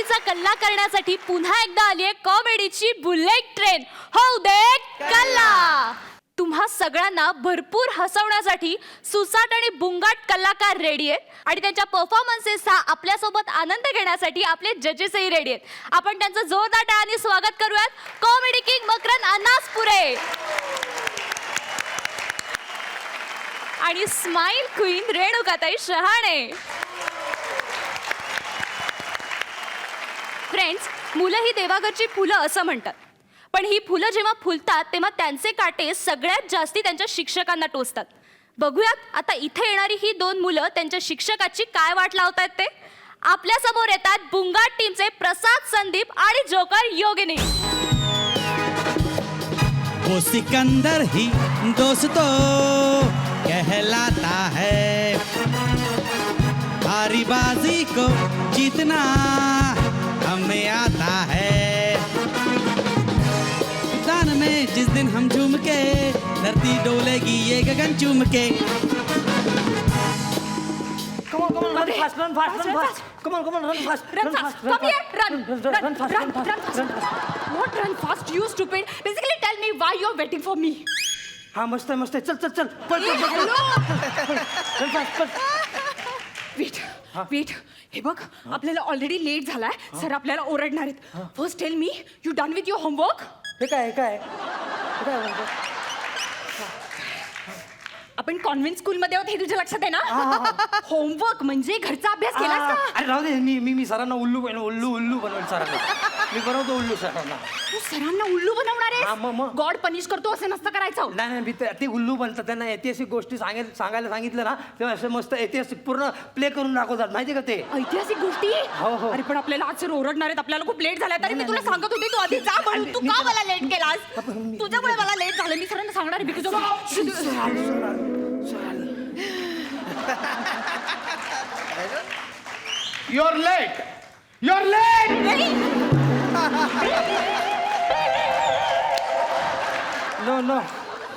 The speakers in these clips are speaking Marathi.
कॉमेडीचा कल्ला करण्यासाठी पुन्हा एकदा आली आहे कॉमेडीची बुलेट ट्रेन. हो दे कल्ला. तुम्हा सगळ्यांना भरपूर हसवण्यासाठी सुसाट आणि बुंगाट कलाकार रेडी आहेत आणि त्यांच्या परफॉर्मन्सेसचा आपल्यासोबत आनंद घेण्यासाठी आपले जजेसही रेडी आहेत. आपण त्यांचं जोरदार टाळ्यांनी स्वागत करूयात. कॉमेडी किंग मकरंद अनासपुरे आणि स्माइल क्वीन रेणुकाताई शहाणे. फ्रेंड्स, मुलं ही देवाघरची फुलं असं म्हणतात, पण ही फुलं जेव्हा फुलतात तेव्हा त्यांचे काटे सगळ्यात जास्ती त्यांच्या शिक्षकांना टोचतात. बघूयात आता इथे येणारी ही दोन मुलं त्यांच्या शिक्षकाची काय वाट लावतायत ते. आपल्या समोर येतात बुंगाट टीमचे प्रसाद, संदीप आणि जोकर योगिनी. वो सिकंदर ही दोस्तों कहलाता है, हारी बाजी को जीतना हमें आता है. दान में जिस दिन हम झूम के धरती डोलेगी ये गगन चूम के. Come on, run fast, run fast. Come on, run fast. Run fast. Come here. Run fast. What run fast, you stupid? Basically, tell me why you're waiting for me. हा मस्त आहे. चल. पळ. Run fast, पळ. Wait. हे बघ, आपल्याला ऑलरेडी लेट झालाय. सर आपल्याला ओरडणार आहेत. First tell me, you done with your homework? हे काय आपण कॉन्व्हेंट स्कूल मध्ये आहोत हे तुझ्या लक्षात आहे ना? होमवर्क म्हणजे घरचा अभ्यास केलास का? अरे राहू दे, मी सरांना उल्लू बनवेल सरांना. मी बनवतो उल्लू सरांना. तू सरांना उल्लू बनवणार हा, आहे? मग. गॉड पनिश करतो असं नसतं करायचं. नाही ते उल्लू बनतात. त्यांना ऐतिहासिक गोष्टी सांगायला सांगितलं ना तेव्हा असं मस्त ऐतिहासिक पूर्ण प्ले करून दाखवतात, माहिती का ते. ऐतिहासिक गोष्टी? हो. अरे पण आपल्याला आज सर ओरडणार आहेत, आपल्याला खूप लेट झालाय. तरी मी तुला सांगत होते तू आधी जा म्हणून. तू का मला लेट केलास? तुझ्यामुळे मला लेट झालं. मी सरांना सांगणार आहे because You're late.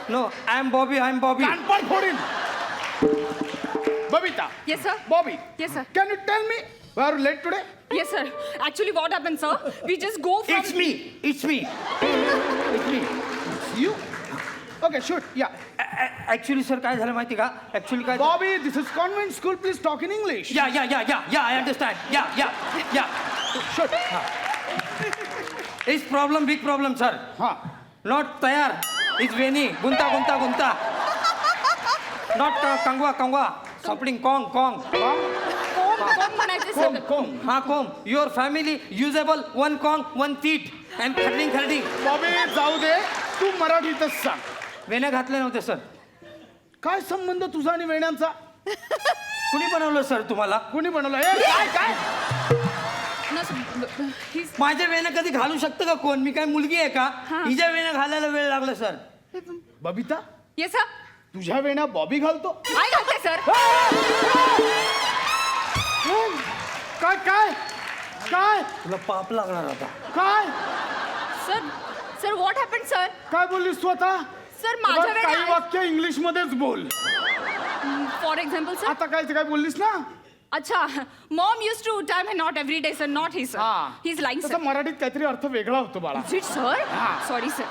No. I'm Bobby. Can't foreign. Babita. Yes, sir. Bobby. Yes, sir. Can you tell me why are you late today? Yes, sir. Actually, what happened, sir? We just go from. It's me. You? Okay, shoot. Yeah. Actually sir काय झालं माहिती का? ऍक्च्युली काय Bobby, this is convent school. Please talk in English. या आय अंडरस्टँड या Shoot. Is problem big problem sir. हाँ. नॉट तयार इज वेनी गुंता नॉट कंगवा सॉपडिंग कॉंग कोण म्हणायचे सर? Comb. हा comb your family usable one comb one feet and खरडिंग. Bobby, जाऊ दे. तू मराठीतच सांग. वेण्या घातले नव्हते सर. काय संबंध तुझा आणि वेण्यांचा? कुणी बनवलं सर तुम्हाला? कोणी बनवलं? काय? No, sir. माझ्या वेण्या कधी घालू शकतं का कोण? मी काय मुलगी आहे का? हिच्या वेण्या घालायला वेळ लागला सर. Babita, Yes, sir. तुझ्या वेण्या बॉबी घालतो? काय घालते सर? काय? तुला पाप लागणार आता. काय? Sir what happen sir? काय बोललीस तू आता? सर माझ्या बघ, काही वेळेला वाक्य इंग्लिश मध्येच बोल. For example sir. आता काय बोललीस ना? अच्छा, मॉम यूज टू टाइम है not every day sir, not he sir. He is lying तसा सर. मराठीत काहीतरी अर्थ वेगळा होतो बाळा. Is it sir? हा. Sorry sir.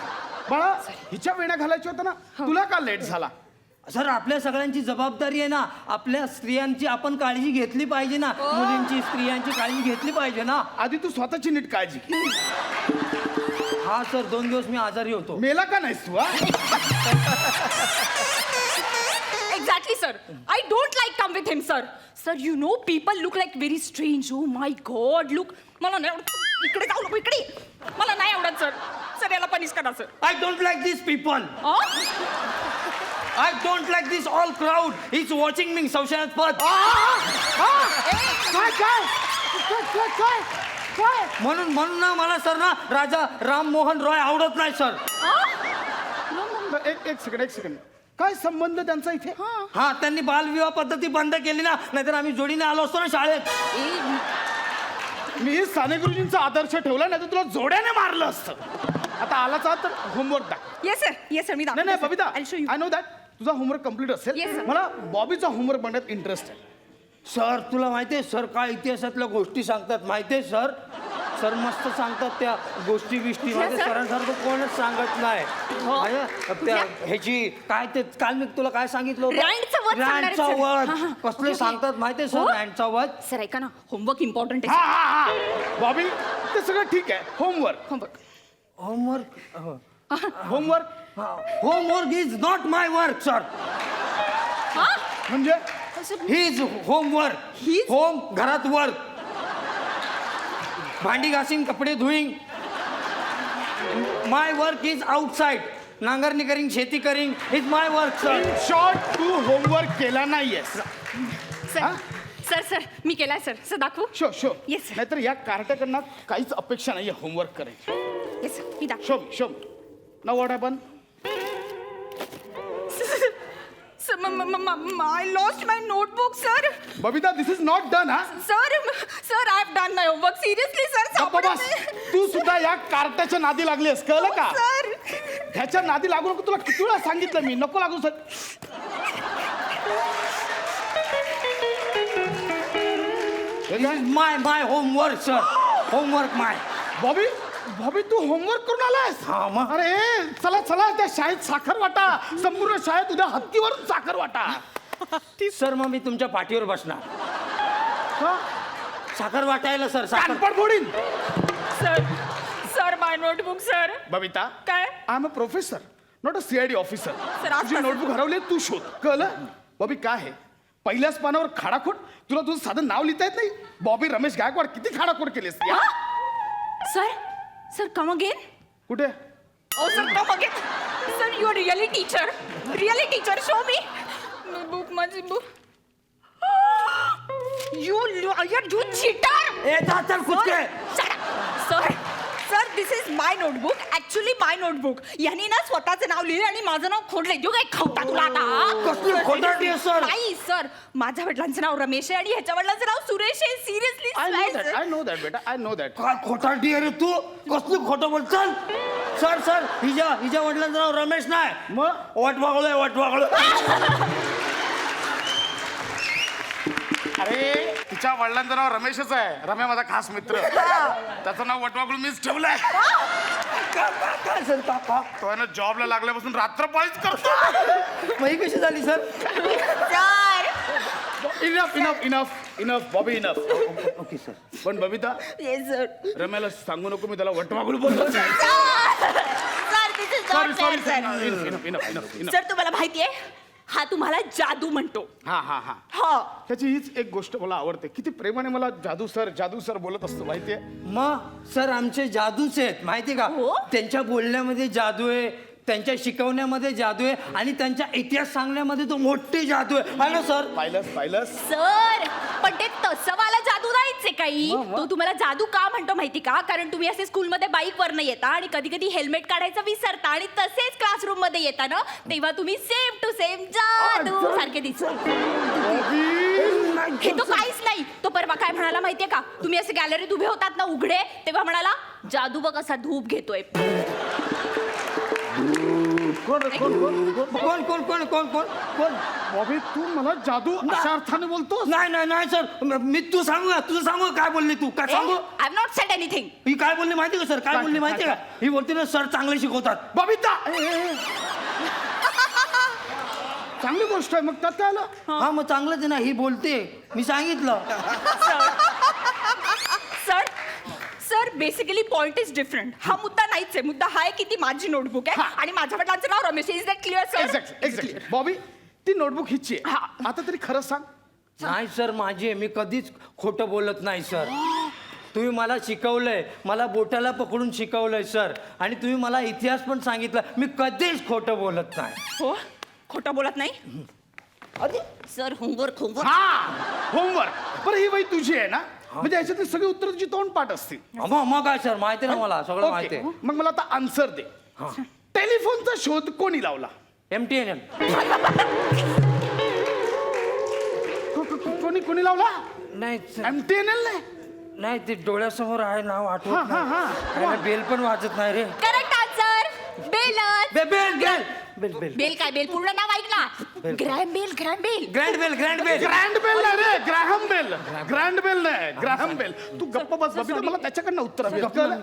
बाळा, हिच्या वेण्या घालायच्या होत्या ना, तुला का लेट झाला? सर आपल्या सगळ्यांची जबाबदारी आहे ना. आपल्या स्त्रियांची आपण काळजी घेतली पाहिजे ना. मुलींची स्त्रियांची काळजी घेतली पाहिजे ना. आधी तू स्वतःची नीट काळजी घे. हा सर 2 दिवस मी आजारी होतो. मेला का नाहीस तू? Exactly, sir. I don't like come with him, sir. Sir, you know people look like very strange. Oh my God, look. मला नाही आवडत. इकडे जाऊ नको इकडे. मला नाही आवडत सर. सर याला पनिश करा sir. I don't like this people. I don't like this all crowd is watching मी संशयास्पद. काय? म्हणून ना मला सर ना राजा राम मोहन रॉय आवडत नाही सर. एक सेकंड. काय संबंध त्यांचा इथे? हा त्यांनी बालविवाह पद्धती बंद केली ना, नाहीतर आम्ही जोडीने आलो असतो ना शाळेत. मी साने गुरुजींचा आदर्श ठेवला, नाही तर तुला जोड्याने मारलं असतं. आता आलाच आहात तर होमवर्क दाख. येस सर मी नाही Babita, I'll show you. I know that तुझा होमवर्क कम्प्लीट Yes, असेल. sir. मला बॉबीचा होमवर्क बनण्यात इंटरेस्ट आहे. सर तुला माहितीये सर काय इतिहासातल्या गोष्टी सांगतात माहितीये सर. सर मस्त सांगतात त्या गोष्टी बिष्टी सर, सर. सरांसारखं कोणच सांगत नाही माझ्या त्या ह्याची काय ते काल मी तुला काय सांगितलं होतं? रँडचा वध सांगणार आहेत, रँडचा सर. वध. हा, हा. कसले ओके. सांगतात माहितीये सर हो? रँडचा वध सर ऐका ना होमवर्क इम्पॉर्टंट हा आहे हा हा बॉबी ते सगळं ठीक आहे homework homework homework homework is not my work sir म्हणजे he is homework His? Home घरात वर्क भांडी घासीन कपडे धुईन माय वर्क इज आउटसाइड नांगरणी करीन शेती करीन is my work sir short तू होमवर्क केला नाहीयेस सर सर सर मी केलाय सर सर दाखवू शो शो Yes, sir. नाहीतर या कार्ट्याकडनं काहीच अपेक्षा नाहीये होमवर्क करायची येस मी दाखव शो शो ना what happen I lost my notebook, sir. Babita this is not done हा Sir, I have done my homework. Seriously, sir. गप्पा बस तू सुद्धा या कार्ट्याच्या नादी लागलीस कळलं का Sir. ह्याच्या नादी लागू नको तुला किती वेळा सांगितलं मी नको लागू सर माय माय होमवर्क सर होमवर्क माय बॉबी बॉबी तू होमवर्क करून आलास हा, मग. अरे चला चला त्या शाळेत साखर वाटा संपूर्ण शाळेत उद्या हत्तीवर साखर वाटा सर मग मी तुमच्या पाठीवर बसणार हा? साखर वाटायला सर साखर कानपड फोडीन Sir, my notebook, sir. Babita काय? I am a professor not a CID officer Sir, आज तुझी कसं? नोटबुक हरवली तू शोध कळलं बॉबी काय आहे पहिल्याच पानावर खाडाखोड तुला तुझं साधं नाव लिहिता येत नाही बॉबी रमेश गायकवाड किती खाडाखोड केलीस या Sir, come again. कुठे Oh, sir, come again. Sir, you are really teacher. Really teacher. Show me. My book, my book. You liar, you cheater. ए जा चल कुठे Shut up. Sir, this is my notebook. Actually, my notebook. यांनी ना स्वतःचं नाव लिहिलं आणि माझं नाव खोडलंय. जो काय खवटा तुला कसली आता? खोटारडी आहे, sir? नाही सर माझ्या वडिलांचं नाव रमेश आहे आणि ह्याच्या वडिलांचं नाव सुरेश आहे सिरियसली आय नो दॅट बेटा आय नो दॅट काय खोटारडी आहे रे तू कसली खोटं बोल चल सर हिच्या वडिलांचं नाव रमेश नाही मग वाट वागलोय अरे तिच्या वडिलांचं नाव रमेशच आहे रम्या माझा खास मित्र त्याचं नाव वटवागुळ मीच ठेवलंय काय सर का तो आहे ना जॉबला लागल्यापासून रात्रपाळीच करतो मग ही कशी झाली sir enough enough enough enough Bobby enough okay sir पण बबिता येस सर रम्याला सांगू नको मी त्याला वटवागुळ बोललो sir this is sorry not sorry sir enough enough enough enough sir तुम्हाला माहितीये हा तुम्हाला जादू म्हणतो हा हा हा हा त्याची हीच एक गोष्ट मला आवडते किती प्रेमाने मला जादू सर बोलत असतो माहितीये मग सर आमचे जादूच आहेत माहिती का हो? त्यांच्या बोलण्यामध्ये जादू आहे त्यांच्या शिकवण्यामध्ये जादू आहे आणि त्यांच्या इतिहास सांगण्यामध्ये तो मोठी जादू आहे है ना सर पाहिलंस सर पण ते तसं वाला जादू नाहीच आहे काही तो तुम्हाला जादू का म्हणतो माहिती का कारण तुम्ही असे स्कूलमध्ये बाईक वरनं येता आणि कधी कधी हेल्मेट काढायचं विसरता आणि तसेच क्लासरूम मध्ये येता ना तेव्हा तुम्ही सेम टू सेम जादू सारखे दिसता हे तो काहीच नाही तो परवा काय म्हणाला माहितीये का तुम्ही असे गॅलरीत उभे होतात ना उघडे तेव्हा म्हणाला जादू बघ असा धूप घेतोय कोण बॉबी तू मला जादू अशा अर्थाने बोलतो नाही सर मी तुझं सांगू काय बोलली तू काय सांगू I have not said anything ही काय बोलली माहिती का सर काय बोलली माहिती का ही बोलते ना सर चांगले शिकवतात बबिता चांगली गोष्ट आहे मग त्यात काय आलं हा मग चांगलंच आहे ना ही बोलते मी सांगितलं sir basically point is different हा मुद्दा नाहीच आहे मुद्दा हा आहे की ती माझी नोटबुक आहे आणि माझ्या वडिलांचं नाव Ramesh is that clear sir exactly Bobby ती नोटबुक हिची आहे हा. आता तरी खरं सांग नाही सर माझी आहे मी कधीच खोटं बोलत नाही सर तुम्ही मला शिकवलंय मला बोटाला पकडून शिकवलंय सर आणि तुम्ही मला इतिहास पण सांगितला मी कधीच खोटं बोलत नाही हो खोटं बोलत नाही सर होमवर्क हा होमवर्क बरं ही वही तुझी आहे ना म्हणजे याच्यातली सगळी उत्तर तुझी तोंड पाठ असतील मग काय सर माहिती ना मला सगळं ओके. माहिती आहे मग मला आता आन्सर दे टेलिफोनचा शोध कोणी लावला MTNL कोणी लावला नाही sir. MTNL नाही नाही ते डोळ्यासमोर आहे नाव हा, आठवत हा, हा. नाही काय बेल पण वाजत नाही रे करेक्ट आन्सर बेलच बेल बेल बेल बेल काय बेल पूर्ण नाव ऐक ना gram bell grand bell grand bell grand bell नाही रे, ग्रॅहम बेल. ग्रँड बेल नाही, ग्रॅहम बेल. तू गप्प बस बबी, तर मला त्याच्याकडनं उत्तर हवी.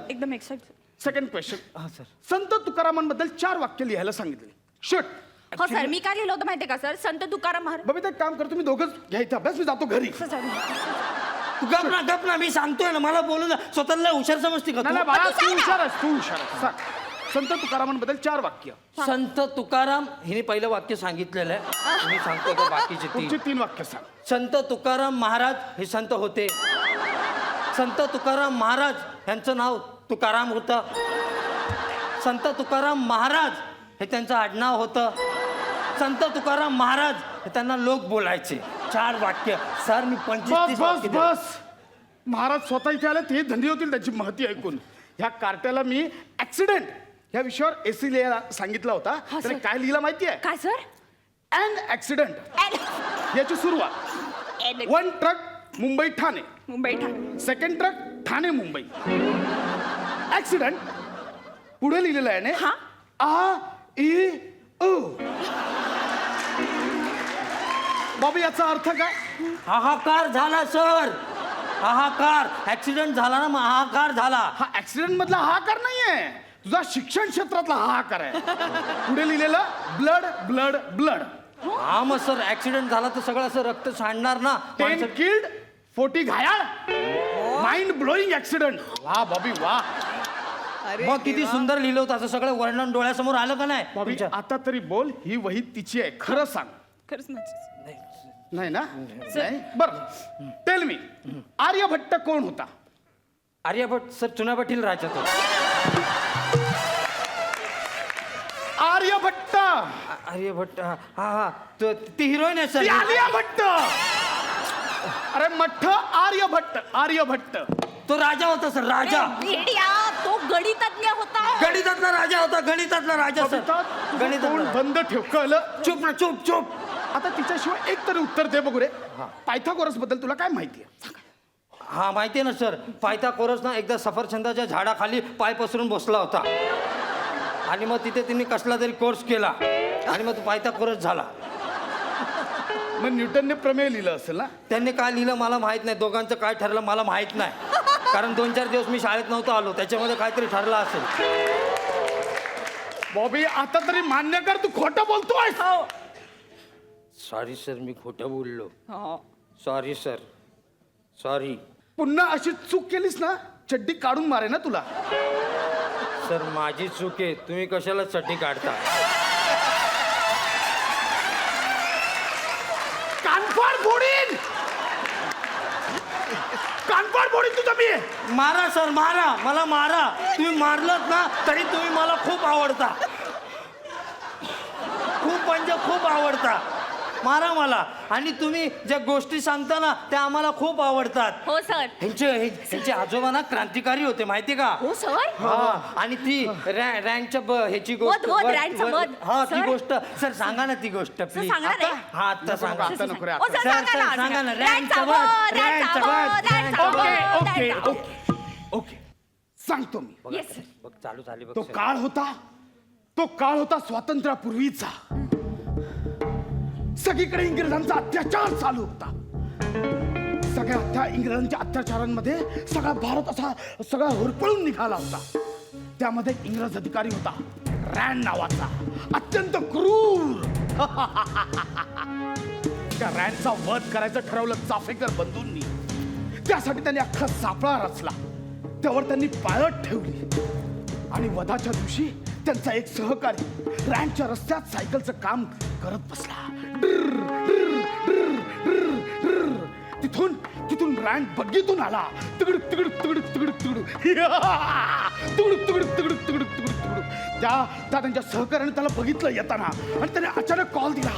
एकदम एक्साइट सेकंड क्वेश्चन. हा सर. संत तुकारामांबद्दल 4 वाक्य लिहायला सांगितले. शट. हो सर, मी काय लिहिलं होतं माहितीये का सर? संत तुकाराम महाराज. बबी, तर एक काम कर, तुम्ही दोघंच घ्या इथं अभ्यास, मी जातो घरी. तू गप ना, मी सांगतोय ना, मला बोलू ना. स्वतःला हुशार समजते का नाही तू? नाही बाळा, तू हुशार आहेस, तू हुशार आहेस. सांग. संत तुकारामांबद्दल 4 वाक्य. संत तुकाराम हिने पहिलं वाक्य सांगितलेलं आहे. मी सांगतो का बाकीचे पुढची 3. 3 वाक्य सांग. संत तुकाराम महाराज हे संत होते. संत तुकाराम महाराज यांचं नाव तुकाराम होतं. संत तुकाराम महाराज हे त्यांचं आडनाव होतं. संत तुकाराम महाराज हे त्यांना लोक बोलायचे. 4 वाक्य सर, मी 25-30 बस वाक्य बस दिले. बस. महाराज स्वतः इथे आले, ते धंदे होतील त्याची महती ऐकून. ह्या कार्ट्याला मी ऍक्सिडेंट ह्या विषयावर एसी लिहायला सांगितला होता. त्याने सर. काय लिहिलं माहितीये? काय सर? अँड ऍक्सिडेंट याची सुरुवात. 1 truck Mumbai Thane, Mumbai Thane. 2nd truck Thane Mumbai, accident. पुढे लिहिलेलं आहे हा? आ ई ओ. बॉबी, याचा अर्थ काय? हाहाकार झाला सर, हाहाकार. ऍक्सिडेंट झाला ना, मग हाहाकार झाला. हा ऍक्सिडेंट मधला हाहाकार नाहीये, तुझा शिक्षण क्षेत्रातला हाहाकार आहे. पुढे लिहिलेलं ब्लड ब्लड ब्लड. हा मग सर, ऍक्सिडेंट झाला तर सगळं असं रक्त सांडणार ना. 10 किल्ड 40 घायाळ. Mind blowing accident. वा बॉबी वा. मग किती सुंदर लिहिलं होतं, असं सगळं वर्णन डोळ्यासमोर आलं का नाही बॉबी, तुमच्या? आता तरी बोल, ही वही तिची आहे, खरं सांग. खरंच माझी. नाही ना? नाही. बरं, टेल मी, आर्यभट्ट कोण होता? आर्यभट्ट सर चुनाभट्टील राजा तो. आर्यभट्ट. आर्यभट्ट, हा हा ती हिरोईन आहे ती सर. आलिया भट्ट. अरे मठ्ठ आर्यभट्ट. आर्यभट्ट तो राजा होता सर, राजा. भेडिया, तो गणितज्ञ होता. गणितातला राजा होता, गणितातला राजा सर. बबिता, तुझं गणितातला तोंड राजा. बंद ठेव, कळलं? चुप ना, चुप चुप. आता तिच्याशिवाय एक तरी उत्तर दे बघू रे. पायथागोरस बद्दल तुला काय माहितीये? हा माहितीये ना सर, पायथागोरस ना एकदा सफरचंदाच्या झाडाखाली पाय पसरून बसला होता. आणि मग तिथे त्यांनी कसला तरी कोर्स केला आणि मग तो पायथागोरस झाला. मग न्यूटनने प्रमेय लिहिलं असेल ना? त्यांनी काय लिहिलं मला माहित नाही. दोघांचं काय ठरलं मला माहित नाही, कारण 2-4 दिवस मी शाळेत नव्हतो आलो. त्याच्यामध्ये काहीतरी ठरलं असेल. बॉबी, आता तरी मान्य कर, तू खोटं बोलतोय. सॉरी सर, मी खोटं बोललो. Sorry sir, sorry. पुन्हा अशी चूक केलीस ना, चड्डी काढून मारे ना तुला. सर माझी चूक आहे, तुम्ही कशाला चड्डी काढता? कानफाड फोडीन, कानफाड फोडीन तुझं मी. मारा सर, मारा, मला मारा. तुम्ही मारलत ना तरी तुम्ही मला खूप आवडता. खूप म्हणजे खूप आवडता. मारा मला. आणि तुम्ही ज्या गोष्टी सांगता ना त्या आम्हाला खूप आवडतात. हो सर. ह्यांचे आजोबा ना क्रांतिकारी होते, माहिती का? हो सर. हा. आणि ती रँकच्या ह्याची गोष्ट. वध, रँकचा वध. हा ती सर? गोष्ट. सर सांगा ना ती गोष्ट प्लीज. सांगा ना. हा आता सांगा. आता नको रे, ओ, आता. सर, सर, सांगा ना, सांगा ना. रँकचा रँकचा वध, वध, रँकचा रँकचा वध, वध, रँकचा रँकचा वध, ओके रँकचा ओके वध. ओके ओके, सांगतो मी. बघा, Yes, sir. बघ चालू झाली बघ तो सर. काळ होता, तो काळ होता स्वातंत्र्यापूर्वीचा. सगळीकडे इंग्रजांचा अत्याचार चालू होता. सगळ्या त्या इंग्रजांच्या अत्याचारांमध्ये सगळा भारत असा सगळा होरपळून निघाला होता. त्यामध्ये एक इंग्रज अधिकारी होता, रॅन नावाचा, अत्यंत क्रूर. त्या रॅनचा वध करायचं ठरवलं चाफेकर बंधूंनी. त्यासाठी त्यांनी अख्खा सापळा रचला. त्यावर त्यांनी पाळत ठेवली. आणि वधाच्या दिवशी त्यांचा एक सहकारी रॅनच्या रस्त्यात सायकलचं काम करत बसला. तिथून तिथून रॅन बग्गीतून आला. तिकडून तिकडून तिकडून तिकडून तिकडून तिकडून तिकडून तिकडून तिकडून तिकडून तिकडून त्या त्यांच्या सहकार्याने त्याला बघितलं येताना आणि त्याने अचानक कॉल दिला,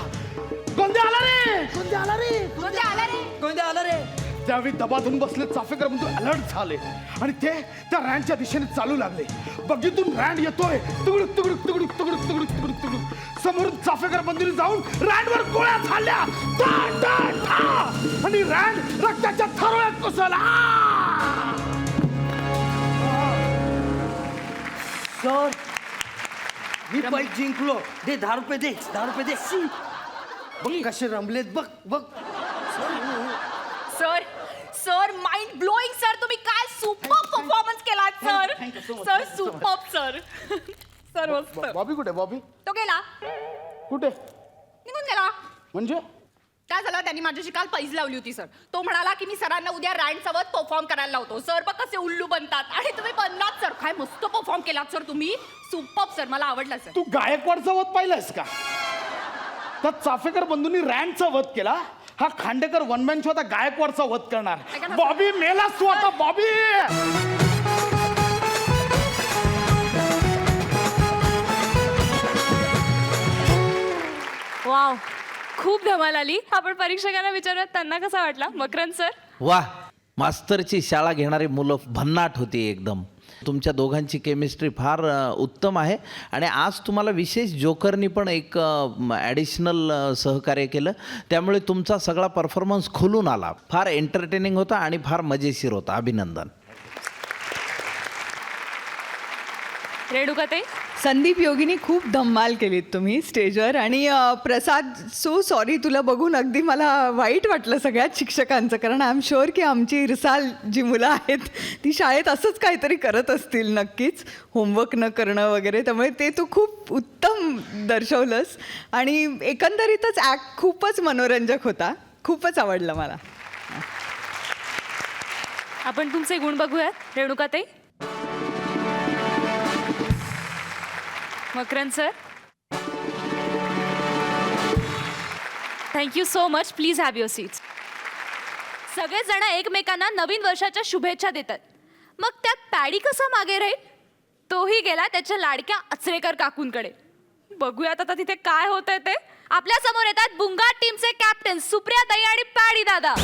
गोंदे आला रे, गोंदे आला रे, गोंदे आला रे. कोणते आलं रे? त्यावेळी दबाधून बसले चाफेकर बंधू अलर्ट झाले आणि ते त्या रॅनच्या दिशेने चालू लागले. बगीतून रॅन येतोय. तुगडुक तुगडुक तुगडुक तुगडुक तुगडुक तुगडुक तुगडुक. समोरून चाफेकर बंधूंनी जाऊन रॅनवर गोळ्या झाडल्या. ठा, ठा, ठा. आणि रॅन रक्ताच्या थारोळ्यात कोसळला. सर मी बाईक जिंकलो. दे 10 रुपये दे, 10 रुपये दे. बघ कसे रमलेत बघ बघ. Sir sir mind blowing sir, तुम्ही काय सुपर परफॉर्मन्स केलात sir. Sir super sir. Sir मस्त. बॉबी कुठे बॉबी तो गेला, कुठे निघून गेला. म्हणजे काय झालं, त्यांनी माझ्याशी काल पैज लावली होती सर. तो म्हणाला की मी सरांना उद्या रँड सोबत परफॉर्म करायला लावतो. सर बघ कसे उल्लू बनतात, आणि तुम्ही बनलात सर. काय मस्त परफॉर्म केलात सर तुम्ही. सुपर सर, मला आवडला सर. तू गायकवाडचा वध पाहिलास का? त्या चाफेकर बंधूंनी रँडचा वध केला. हा खांडेकर वन मॅन शो आता गायकवाडचा वध करणार. ऐका ना, बॉबी मेलास तू आता बॉबी. वाव, खूप धमाल आली. आपण परीक्षकांना विचारूयात त्यांना कसा वाटला. मकरंद सर. वा, मास्तरची शाळा घेणारी मुलं भन्नाट होती एकदम. तुमच्या दोघांची केमिस्ट्री फार उत्तम आहे. आणि आज तुम्हाला विशेष जोकरनी पण एक ॲडिशनल सहकार्य केलं, त्यामुळे तुमचा सगळा परफॉर्मन्स खुलून आला. फार एंटरटेनिंग होता आणि फार मजेशीर होता. अभिनंदन. रेणुकाताई. संदीप योगिनी, खूप धम्माल केलीत तुम्ही स्टेजवर. आणि प्रसाद, सो सॉरी, तुला बघून अगदी मला वाईट वाटलं सगळ्याच शिक्षकांचं. कारण आय एम शुअर की आमची रिसाल जी मुलं आहेत ती शाळेत असंच काहीतरी करत असतील नक्कीच, होमवर्क न करणं वगैरे. त्यामुळे ते तू खूप उत्तम दर्शवलंस. आणि एकंदरीतच ॲक्ट खूपच मनोरंजक होता. खूपच आवडलं मला. आपण तुमचे गुण बघूयात. रेणुकाताई. Makarand sir. Thank you so much. Please have your seats. सगळेजण एकमेकांना नवीन वर्षाच्या शुभेच्छा देतात. मग त्यात पॅडी कसा मागे राहील. तोही गेला त्याच्या लाडक्या अचरेकर काकूंकडे. बघूयात आता तिथे काय होतंय ते. आपल्या समोर येतात बुंगाट टीमचे कॅप्टन सुप्रियाताई आणि पॅडी दादा.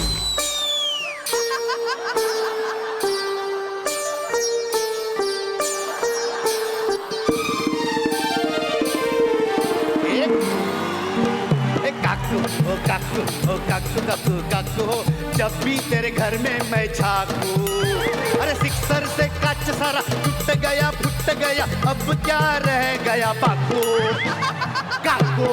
काकू ओ काकू ओ काकू काकू काकू हो, जब भी तेरे घर में मैं झांकू. अरे सिक्सर से काच सारा टूट गया फुट गया, अब क्या रह गया बाकू. काकू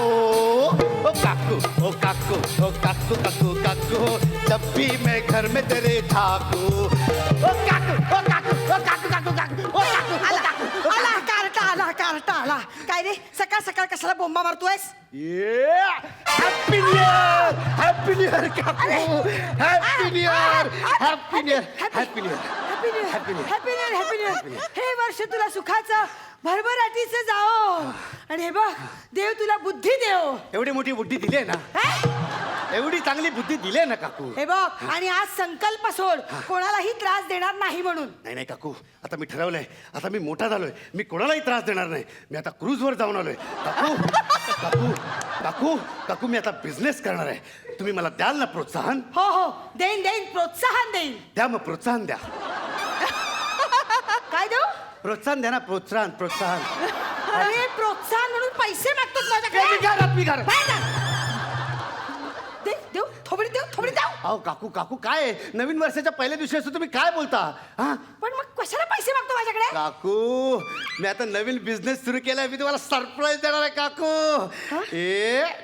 ओ काकू ओ काकू ओ काकू काकू काकू हो, जब भी मैं घर में तेरे झांकू. ओ काकू ओ काकू ओ काकू काकू काकू ओ काकू ओ काकू. आला कारटा आला. काय रे, सकाळ सकाळ कशाला बोंबा मारतोयस. Happy new year happy new year काकू happy new year happy new year happy new year happy new year. हे वर्ष तुला सुखाचं भरभराटीचं जाओ. आणि हे बघ, देव तुला बुद्धी देव. एवढी मोठी बुद्धी दिली आहे ना, एवढी चांगली बुद्धी दिली आहे ना काकू. हे बघ, आणि आज संकल्प सोड, कोणालाही त्रास देणार नाही म्हणून. नाही काकू, आता मी ठरवलंय. आता मी मोठा झालोय, मी कोणालाही त्रास देणार नाही. मी आता क्रूजवर जाऊन आलोय. काकू काकू काकू काकू मी आता बिझनेस करणार आहे. तुम्ही मला द्याल ना प्रोत्साहन. हो देईन प्रोत्साहन देईन. द्या मग प्रोत्साहन द्या. काय देऊ. प्रोत्साहन द्या ना, प्रोत्साहन. अरे प्रोत्साहन म्हणून पैसे मागतोस माझ्याकडे. देऊ थोबडी देऊ. अहो काकू काय नवीन वर्षाच्या पहिल्या दिवशी असतो, तुम्ही काय बोलता. हा पण मग कशाला पैसे मागतो माझ्याकडे. काकू मी आता नवीन बिझनेस सुरू केलाय, मी तुम्हाला सरप्राईज देणार आहे काकू.